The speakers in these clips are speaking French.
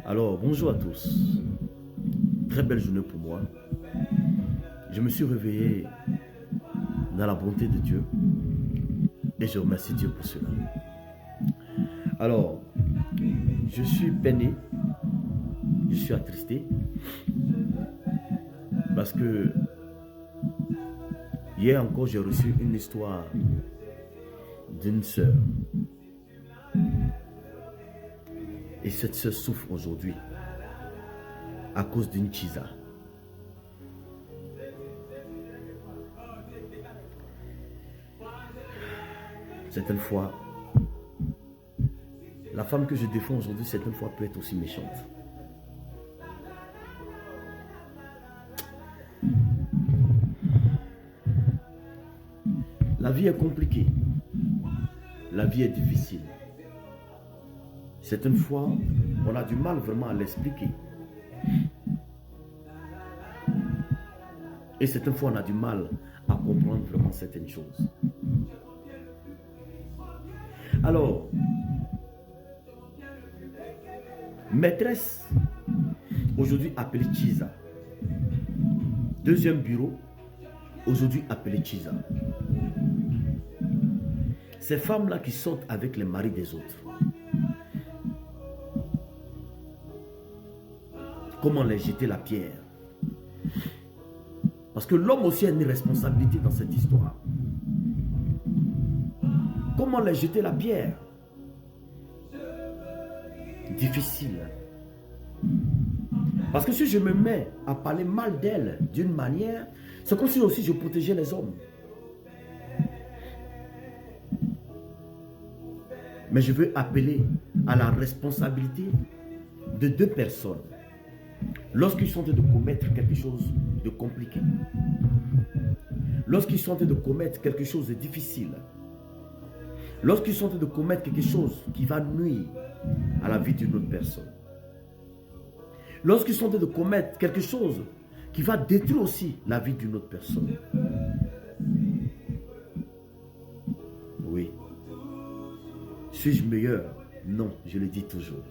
Alors, bonjour à tous. Très belle journée pour moi. Je me suis réveillé dans la bonté de Dieu et je remercie Dieu pour cela. Alors, je suis peiné, je suis attristé parce que hier encore j'ai reçu une histoire d'une sœur. Et cette sœur souffre aujourd'hui à cause d'une chisa. Certaines fois, la femme que je défends aujourd'hui, certaines fois peut être aussi méchante. La vie est compliquée. La vie est difficile. Certaines fois, on a du mal vraiment à l'expliquer. Et certaines fois, on a du mal à comprendre vraiment certaines choses. Alors, maîtresse, aujourd'hui appelée Chisa. Deuxième bureau, aujourd'hui appelé Chisa. Ces femmes-là qui sortent avec les maris des autres. Comment les jeter la pierre? Parce que l'homme aussi a une responsabilité dans cette histoire. Comment les jeter la pierre? Difficile. Parce que si je me mets à parler mal d'elle d'une manière, c'est comme si aussi je protégeais les hommes. Mais je veux appeler à la responsabilité de deux personnes lorsqu'ils sont en train de commettre quelque chose de compliqué, lorsqu'ils sont en train de commettre quelque chose de difficile, lorsqu'ils sont en train de commettre quelque chose qui va nuire à la vie d'une autre personne, lorsqu'ils sont en train de commettre quelque chose qui va détruire aussi la vie d'une autre personne. Oui. Suis-je meilleur? Non, je le dis toujours.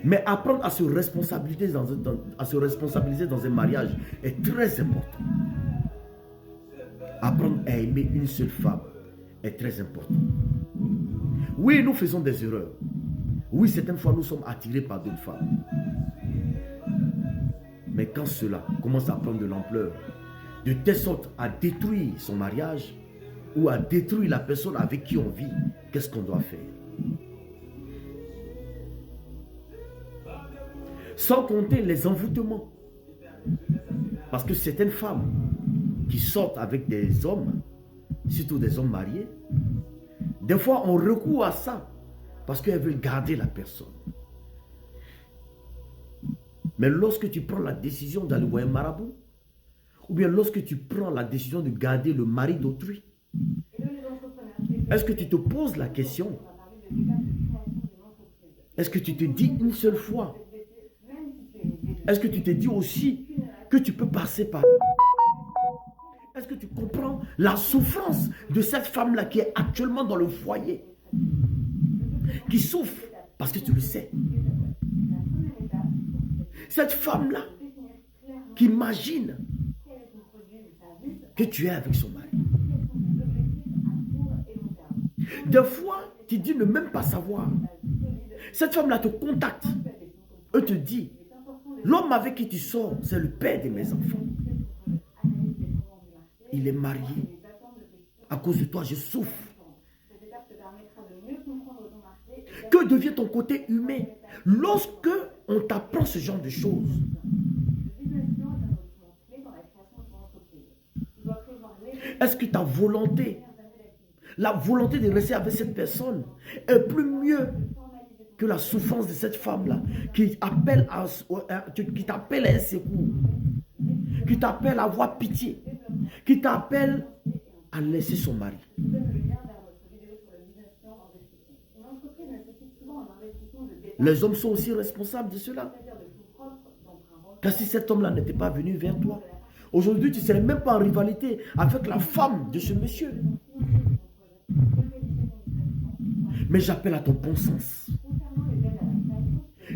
Mais apprendre à se responsabiliser dans un mariage est très important. Apprendre à aimer une seule femme est très important. Oui, nous faisons des erreurs. Oui, certaines fois, nous sommes attirés par d'autres femmes. Mais quand cela commence à prendre de l'ampleur, de telle sorte à détruire son mariage ou à détruire la personne avec qui on vit, qu'est-ce qu'on doit faire? Sans compter les envoûtements. Parce que certaines femmes qui sortent avec des hommes, surtout des hommes mariés, des fois on recourt à ça parce qu'elles veulent garder la personne. Mais lorsque tu prends la décision d'aller voir un marabout, ou bien lorsque tu prends la décision de garder le mari d'autrui, est-ce que tu te poses la question? Est-ce que tu te dis une seule fois? Est-ce que tu te dis aussi que tu peux passer par là? Est-ce que tu comprends la souffrance de cette femme-là qui est actuellement dans le foyer? Qui souffre parce que tu le sais. Cette femme-là qui imagine que tu es avec son mari. Des fois, tu dis ne même pas savoir. Cette femme-là te contacte. Elle te dit, l'homme avec qui tu sors, c'est le père de mes enfants. Il est marié. À cause de toi, je souffre. Que devient ton côté humain lorsque on t'apprend ce genre de choses? Est-ce que ta volonté, la volonté de rester avec cette personne est plus mieux que la souffrance de cette femme-là qui t'appelle à un secours, qui t'appelle à avoir pitié, qui t'appelle à laisser son mari? Les hommes sont aussi responsables de cela. Car si cet homme-là n'était pas venu vers toi, aujourd'hui tu ne serais même pas en rivalité avec la femme de ce monsieur. Mais j'appelle à ton bon sens.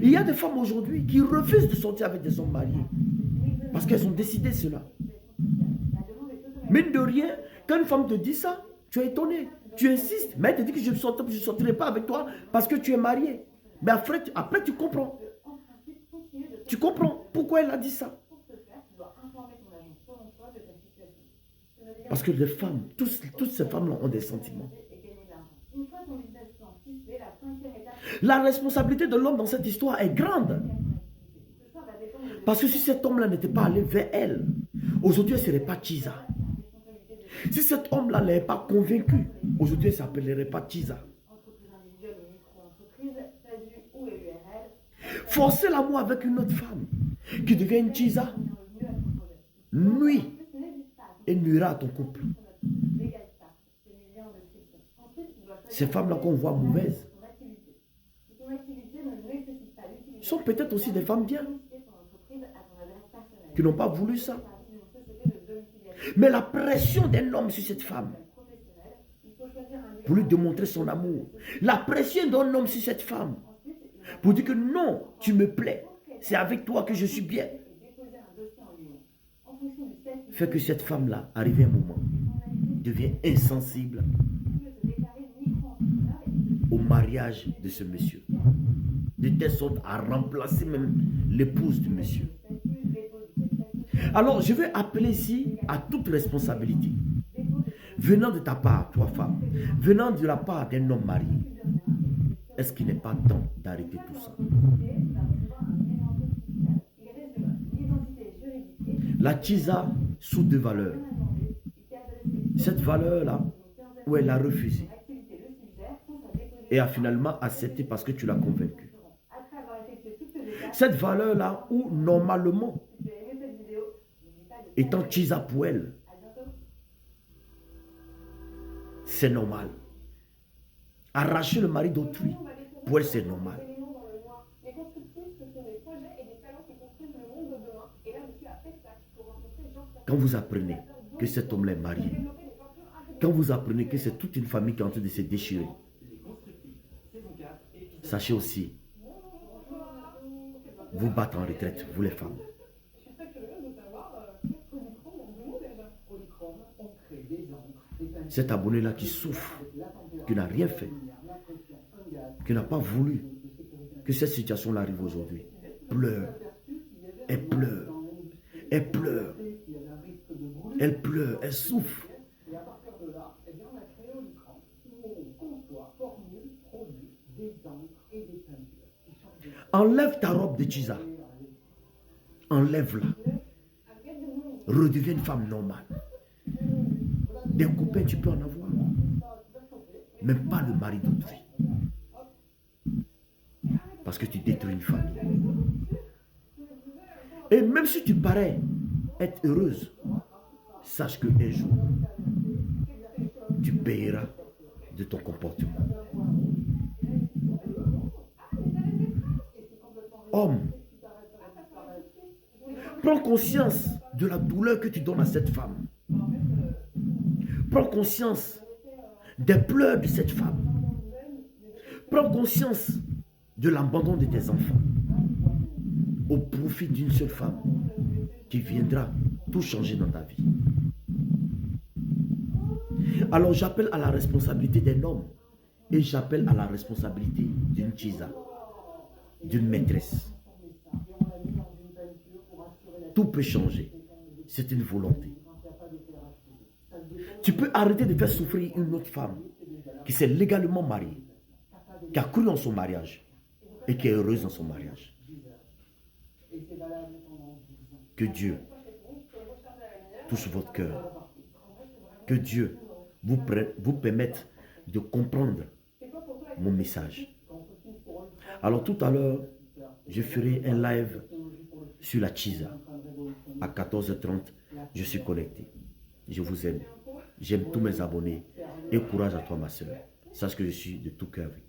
Il y a des femmes aujourd'hui qui refusent de sortir avec des hommes mariés. Parce qu'elles ont décidé cela. Mine de rien, quand une femme te dit ça, tu es étonné. Tu insistes, mais elle te dit que je ne sortirai pas avec toi parce que tu es marié. Mais après tu comprends. Tu comprends pourquoi elle a dit ça. Parce que les femmes, toutes ces femmes-là ont des sentiments. La responsabilité de l'homme dans cette histoire est grande. Parce que si cet homme-là n'était pas allé vers elle, aujourd'hui elle ne serait pas Tchiza. Si cet homme-là n'avait pas convaincu, aujourd'hui elle ne s'appellerait pas Tchiza. Forcer l'amour avec une autre femme qui devient une Tchiza nuit et nuira à ton couple. Ces femmes-là qu'on voit mauvaises sont peut-être aussi des femmes bien qui n'ont pas voulu ça. Mais la pression d'un homme sur cette femme pour lui démontrer son amour, la pression d'un homme sur cette femme pour dire que non, tu me plais, c'est avec toi que je suis bien, fait que cette femme-là, arrivé un moment, devient insensible au mariage de ce monsieur, de telle sorte à remplacer même l'épouse du monsieur. Alors, je vais appeler ici à toute responsabilité, venant de ta part, toi femme, venant de la part d'un homme marié. Est-ce qu'il n'est pas temps d'arrêter tout ça? La Tchiza sous deux valeurs. Cette valeur-là, où elle a refusé et a finalement accepté parce que tu l'as convaincu. Cette valeur-là, où normalement, étant Tchiza pour elle, c'est normal. Arracher le mari d'autrui, pour elle, c'est normal. Quand vous apprenez que cet homme-là est marié, quand vous apprenez que c'est toute une famille qui est en train de se déchirer, sachez aussi, vous battre en retraite, vous les femmes. Cet abonné-là qui souffre, qui n'a rien fait, qui n'a pas voulu que cette situation-là arrive aujourd'hui, pleure, elle pleure, elle pleure, elle pleure, elle souffre. Enlève ta robe de Tchiza, enlève-la, redeviens une femme normale. Des copains, tu peux en avoir, mais pas le mari d'autrui. Parce que tu détruis une famille. Et même si tu parais être heureuse, sache qu'un jour, tu payeras de ton comportement. Homme, prends conscience de la douleur que tu donnes à cette femme. Prends conscience des pleurs de cette femme. Prends conscience de l'abandon de tes enfants au profit d'une seule femme qui viendra tout changer dans ta vie. Alors j'appelle à la responsabilité d'un homme et j'appelle à la responsabilité d'une Tchiza, d'une maîtresse. Tout peut changer. C'est une volonté. Tu peux arrêter de faire souffrir une autre femme qui s'est légalement mariée, qui a cru en son mariage et qui est heureuse dans son mariage. Que Dieu touche votre cœur. Que Dieu vous permette de comprendre mon message. Alors tout à l'heure, je ferai un live sur la Tchiza. À 14h30, je suis connecté. Je vous aime. J'aime tous mes abonnés. Et courage à toi, ma soeur. Sache que je suis de tout cœur avec toi.